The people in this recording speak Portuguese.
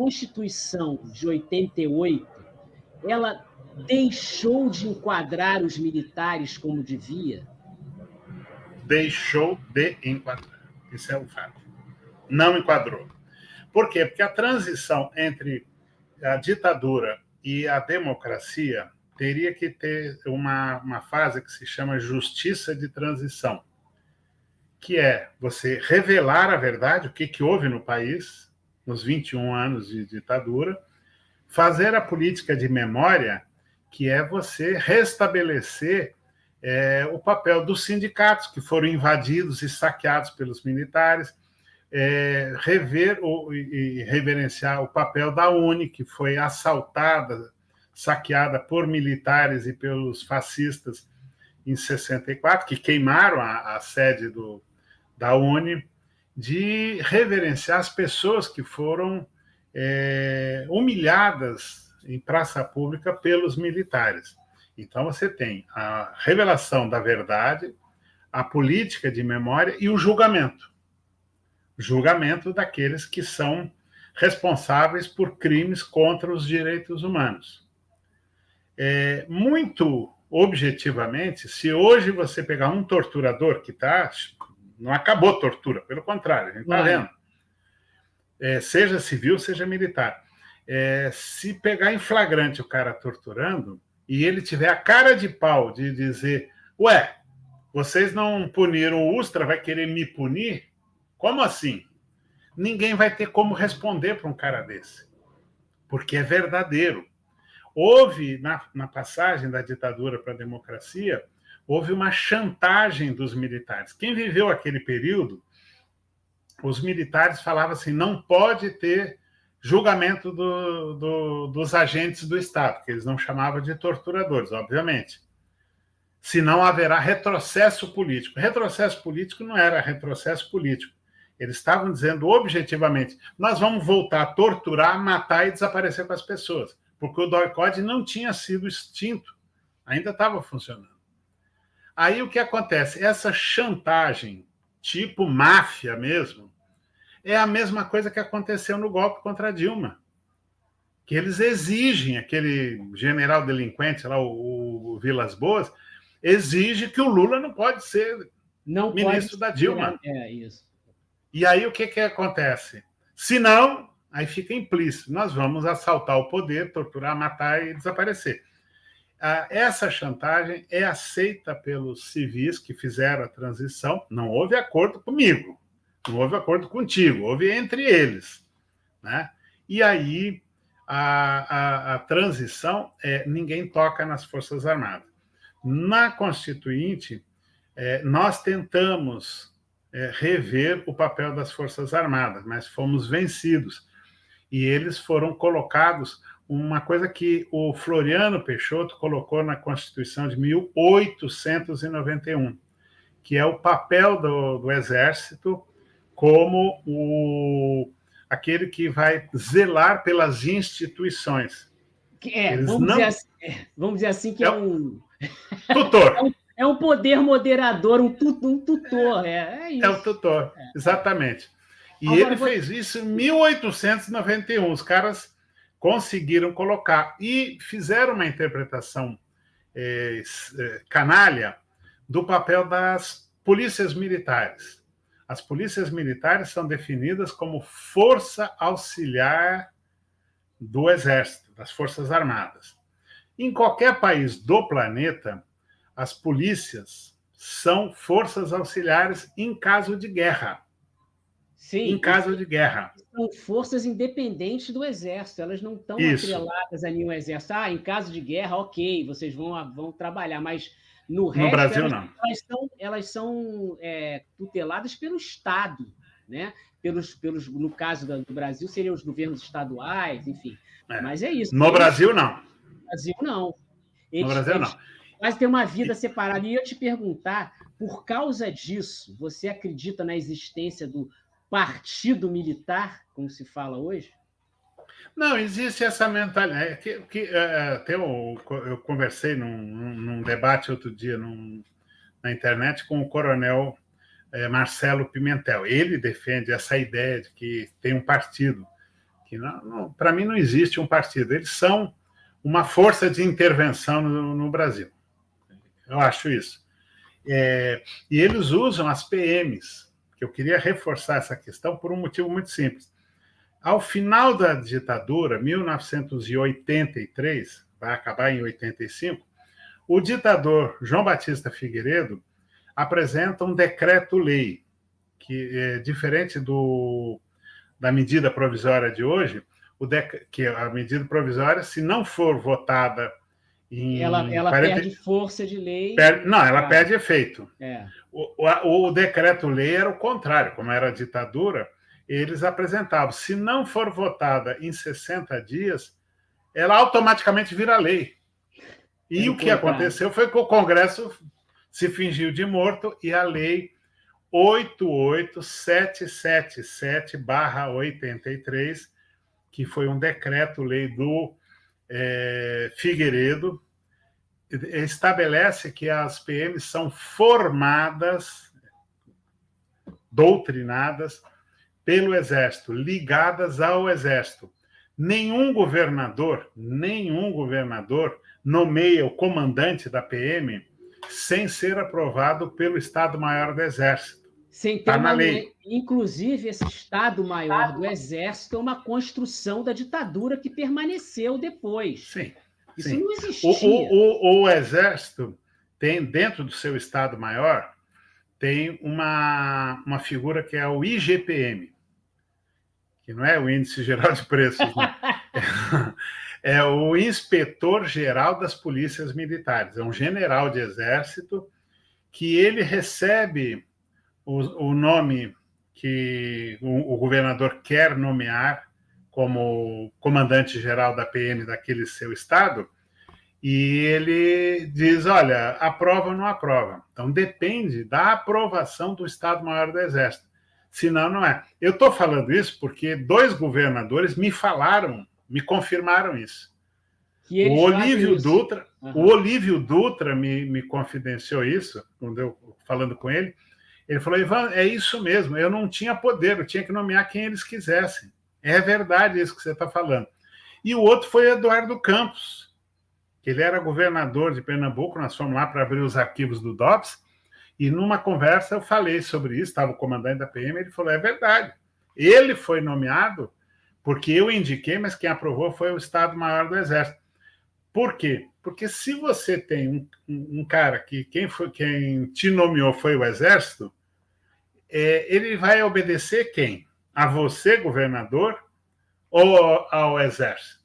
Constituição de 88, ela deixou de enquadrar os militares como devia? Deixou de enquadrar. Isso é o fato. Não enquadrou. Por quê? Porque a transição entre a ditadura e a democracia teria que ter uma fase que se chama justiça de transição, que é você revelar a verdade, o que houve no país, nos 21 anos de ditadura, fazer a política de memória, que é você restabelecer o papel dos sindicatos, que foram invadidos e saqueados pelos militares, rever e reverenciar o papel da UNE, que foi assaltada, saqueada por militares e pelos fascistas em 64, que queimaram a sede da UNE, de reverenciar as pessoas que foram humilhadas em praça pública pelos militares. Então, você tem a revelação da verdade, a política de memória e o julgamento. Julgamento daqueles que são responsáveis por crimes contra os direitos humanos. Muito objetivamente, se hoje você pegar um torturador que não acabou a tortura, pelo contrário, a gente está vendo, seja civil, seja militar, se pegar em flagrante o cara torturando e ele tiver a cara de pau de dizer, ué, vocês não puniram o Ustra, vai querer me punir? Como assim? Ninguém vai ter como responder para um cara desse, porque é verdadeiro. Houve, na passagem da ditadura para a democracia, houve uma chantagem dos militares. Quem viveu aquele período, os militares falavam assim, não pode ter julgamento dos agentes do Estado, que eles não chamavam de torturadores, obviamente. Senão haverá retrocesso político. Retrocesso político não era retrocesso político. Eles estavam dizendo objetivamente, nós vamos voltar a torturar, matar e desaparecer com as pessoas, porque o DOI-CODE não tinha sido extinto, ainda estava funcionando. Aí o que acontece? Essa chantagem, tipo máfia mesmo, é a mesma coisa que aconteceu no golpe contra a Dilma, que eles exigem, aquele general delinquente lá, o Vilas Boas, exige que o Lula não pode ser ministro da Dilma. Isso. E aí o que acontece? Se não, aí fica implícito, nós vamos assaltar o poder, torturar, matar e desaparecer. Essa chantagem é aceita pelos civis que fizeram a transição, não houve acordo comigo, não houve acordo contigo, houve entre eles. Né? E aí a transição, ninguém toca nas Forças Armadas. Na Constituinte, nós tentamos rever o papel das Forças Armadas, mas fomos vencidos. E eles foram colocados, uma coisa que o Floriano Peixoto colocou na Constituição de 1891, que é o papel do Exército como aquele que vai zelar pelas instituições. Vamos dizer assim que é um tutor. É um poder moderador, um tutor. É isso. É o tutor, exatamente. E agora, ele fez isso em 1891. Os caras conseguiram colocar e fizeram uma interpretação canalha do papel das polícias militares. As polícias militares são definidas como força auxiliar do Exército, das Forças Armadas. Em qualquer país do planeta, as polícias são forças auxiliares em caso de guerra. Sim. Em caso de guerra. São forças independentes do Exército, elas não estão atreladas a nenhum Exército. Em caso de guerra, ok, vocês vão trabalhar, mas no resto, Brasil, não. Elas são tuteladas pelo Estado, né? No caso do Brasil, seriam os governos estaduais, enfim. Mas é isso. No Brasil, não. No Brasil, não. No Brasil, não. Mas tem uma vida separada. E eu ia te perguntar, por causa disso, você acredita na existência do partido militar, como se fala hoje? Não, existe essa mentalidade. Eu conversei num debate outro dia na internet com o coronel Marcelo Pimentel. Ele defende essa ideia de que tem um partido que para mim não existe um partido. Eles são uma força de intervenção no Brasil. Eu acho isso. E eles usam as PMs, que eu queria reforçar essa questão por um motivo muito simples. Ao final da ditadura, 1983, vai acabar em 85, o ditador João Batista Figueiredo apresenta um decreto-lei, que é diferente da medida provisória de hoje, que a medida provisória, se não for votada ela perde força de lei. Ela perde efeito. É. O decreto-lei era o contrário, como era a ditadura, eles apresentavam, se não for votada em 60 dias, ela automaticamente vira lei. E o que aconteceu foi que o Congresso se fingiu de morto e a lei 88777/83, que foi um decreto-lei do Figueiredo, estabelece que as PMs são formadas, doutrinadas pelo Exército, ligadas ao Exército. Nenhum governador nomeia o comandante da PM sem ser aprovado pelo Estado-Maior do Exército. Sem ter uma lei. Inclusive, esse Estado-Maior do Exército é uma construção da ditadura que permaneceu depois. Sim. Isso sim. não existia. O Exército tem, dentro do seu Estado-Maior, tem uma figura que é o IGPM, que não é o Índice Geral de Preços, não. É o Inspetor-Geral das Polícias Militares, é um general de exército que ele recebe o nome que o governador quer nomear como comandante-geral da PM daquele seu estado, e ele diz, olha, aprova ou não aprova. Então, depende da aprovação do Estado-Maior do Exército. Senão, não é. Eu estou falando isso porque 2 governadores me confirmaram isso. O Olívio Dutra me confidenciou isso, quando eu falando com ele. Ele falou, Ivan, é isso mesmo, eu não tinha poder, eu tinha que nomear quem eles quisessem. É verdade isso que você está falando. E o outro foi Eduardo Campos, que ele era governador de Pernambuco, nós fomos lá para abrir os arquivos do DOPS, e numa conversa eu falei sobre isso, estava o comandante da PM, ele falou, é verdade, ele foi nomeado porque eu indiquei, mas quem aprovou foi o Estado-Maior do Exército. Por quê? Porque se você tem um cara que quem te nomeou foi o Exército, ele vai obedecer quem? A você, governador, ou ao Exército?